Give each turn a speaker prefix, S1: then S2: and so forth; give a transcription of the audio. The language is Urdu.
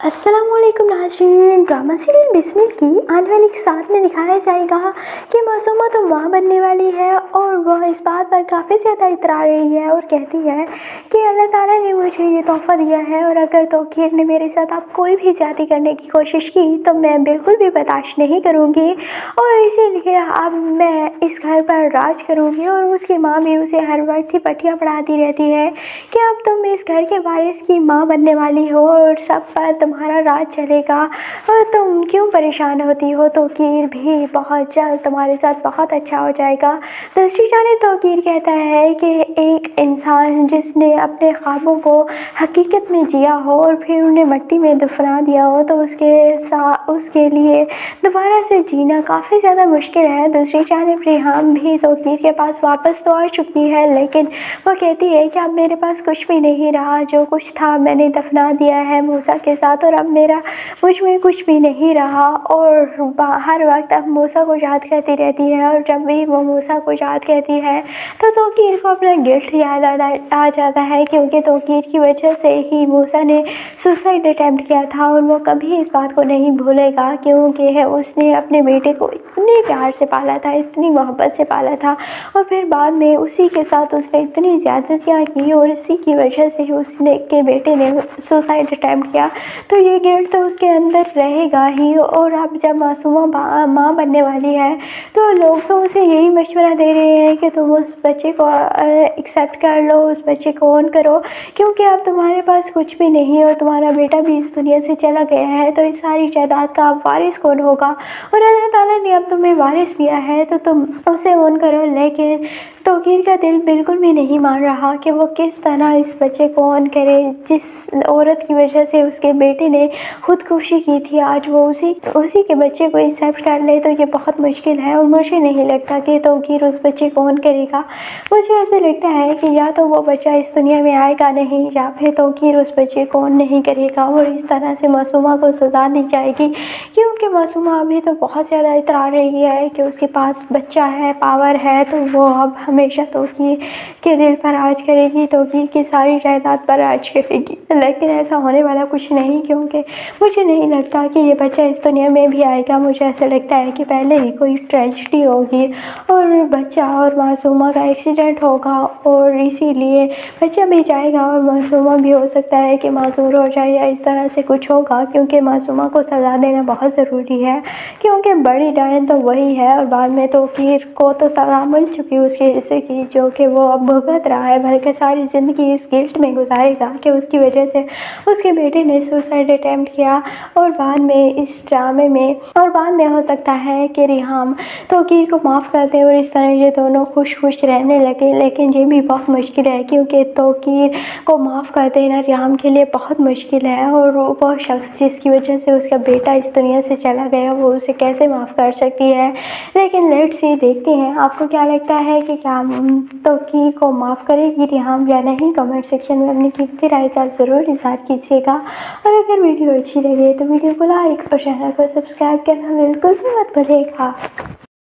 S1: السلام علیکم ناظرین، ڈرامہ سیریل بسمل کی آنے والی ساتھ میں دکھایا جائے گا کہ معصومہ تو ماں بننے والی ہے اور وہ اس بات پر کافی زیادہ اترا رہی ہے اور کہتی ہے کہ اللہ تعالیٰ نے مجھے یہ تحفہ دیا ہے اور اگر توقیر نے میرے ساتھ اب کوئی بھی زیادتی کرنے کی کوشش کی تو میں بالکل بھی برداشت نہیں کروں گی اور اسی لیے اب میں اس گھر پر راج کروں گی۔ اور اس کی ماں بھی اسے ہر وقت ہی پٹیاں پڑھاتی رہتی ہے کہ اب تم اس گھر کے وارث کی ماں بننے والی ہو اور سب پر تمہارا راج چلے گا اور تم کیوں پریشان ہوتی ہو، توقیر بھی بہت جلد تمہارے ساتھ بہت اچھا ہو جائے گا۔ دوسری جانب توقیر کہتا ہے کہ ایک انسان جس نے اپنے خوابوں کو حقیقت میں جیا ہو اور پھر انہیں مٹی میں دفنا دیا ہو تو اس کے لیے دوبارہ سے جینا کافی زیادہ مشکل ہے۔ دوسری جانب ریحام بھی توقیر کے پاس واپس تو آ چکی ہے لیکن وہ کہتی ہے کہ اب میرے پاس کچھ بھی نہیں رہا، جو کچھ تھا میں نے دفنا دیا ہے موسیٰ کے ساتھ اور اب مجھ میں کچھ بھی نہیں رہا اور ہر وقت اب موسیٰ کو یاد کرتی رہتی ہے اور جب بھی وہ موسیٰ کو یاد کرتی ہے تو توقیر کو اپنا گلٹ یاد آ جاتا ہے کیونکہ توقیر کی وجہ سے ہی موسیٰ نے سوسائڈ اٹیمپٹ کیا تھا اور وہ کبھی اس بات کو نہیں بھولے گا کیونکہ اس نے اپنے بیٹے کو اتنے پیار سے پالا تھا، اتنی محبت سے پالا تھا اور پھر بعد میں اسی کے ساتھ اس نے اتنی زیادتیاں کی اور اسی کی وجہ سے کے بیٹے نے سوسائڈ اٹیمپٹ کیا تو یہ گلٹ تو اس کے اندر رہے گا ہی۔ اور اب جب معصومہ ماں بننے والی ہے تو لوگ تو اسے یہی مشورہ دے رہے ہیں کہ تم اس بچے کو ایکسیپٹ کر لو، اس بچے کو اون کرو کیونکہ اب تمہارے پاس کچھ بھی نہیں اور تمہارا بیٹا بھی اس دنیا سے چلا گیا ہے تو اس ساری جائیداد کا اب وارث کون ہوگا اور اللہ تعالیٰ نے اب تمہیں وارث دیا ہے تو تم اسے اون کرو۔ لیکن توقیر کا دل بالکل بھی نہیں مان رہا کہ وہ کس طرح اس بچے کو اون کرے جس عورت کی وجہ سے اس کے بیٹے نے خودکشی کی تھی، آج وہ اسی کے بچے کو ایکسیپٹ کر لے تو یہ بہت مشکل ہے اور مجھے نہیں لگتا کہ توقیر اس بچے کو اون کرے گا۔ مجھے ایسے لگتا ہے کہ یا تو وہ بچہ اس دنیا میں آئے گا نہیں یا پھر توقیر اس بچے کو اون نہیں کرے گا اور اس طرح سے معصومہ کو سزا دی جائے گی کیونکہ معصومہ ابھی تو بہت زیادہ اترا رہی ہے کہ اس کے پاس بچہ ہے، پاور ہے تو وہ اب ہمیشہ توقیر کے دل پر راج کرے گی، توقیر کی ساری جائیداد پر راج کرے گی۔ لیکن ایسا ہونے والا کچھ نہیں کیونکہ مجھے نہیں لگتا کہ یہ بچہ اس دنیا میں بھی آئے گا۔ مجھے ایسا لگتا ہے کہ پہلے ہی کوئی ٹریجڈی ہوگی اور بچہ اور معصومہ کا ایکسیڈنٹ ہوگا اور اسی لیے بچہ بھی جائے گا اور معصومہ بھی ہو سکتا ہے کہ معذور ہو جائے یا اس طرح سے کچھ ہوگا کیونکہ معصومہ کو سزا دینا بہت ضروری ہے کیونکہ بڑی ڈائن تو وہی ہے اور بعد میں توقیر کو تو سزا مل چکی اس کے حصے کی جو کہ وہ اب بھگت رہا ہے، بلکہ ساری زندگی اس گلٹ میں گزارے گا کہ اس کی وجہ سے اس کے بیٹے نے سوسائڈ اٹیمپٹ کیا اور بعد میں اس ڈرامے میں ہو سکتا ہے کہ ریحام توقیر کو معاف کر دے اور اس طرح یہ دونوں خوش رہنے لگے۔ لیکن یہ بھی بہت مشکل ہے کیونکہ توقیر کو معاف کر دینا ریحام کے لیے بہت مشکل ہے اور وہ شخص جس کی وجہ سے اس کا بیٹا اس دنیا سے چلا گیا وہ اسے کیسے معاف کر سکتی ہے۔ لیکن لیٹس سی دیکھتے ہیں آپ کو کیا لگتا ہے کہ کیا توقیر کو معاف کرے گی ریحام یا نہیں۔ کمنٹ سیکشن میں اپنی قیمتی رائے کا ضرور اظہار کیجیے گا اور اگر ویڈیو اچھی لگے تو ویڈیو کو لائک اور چینل کو سبسکرائب کرنا بالکل بھی مت بھولیے گا۔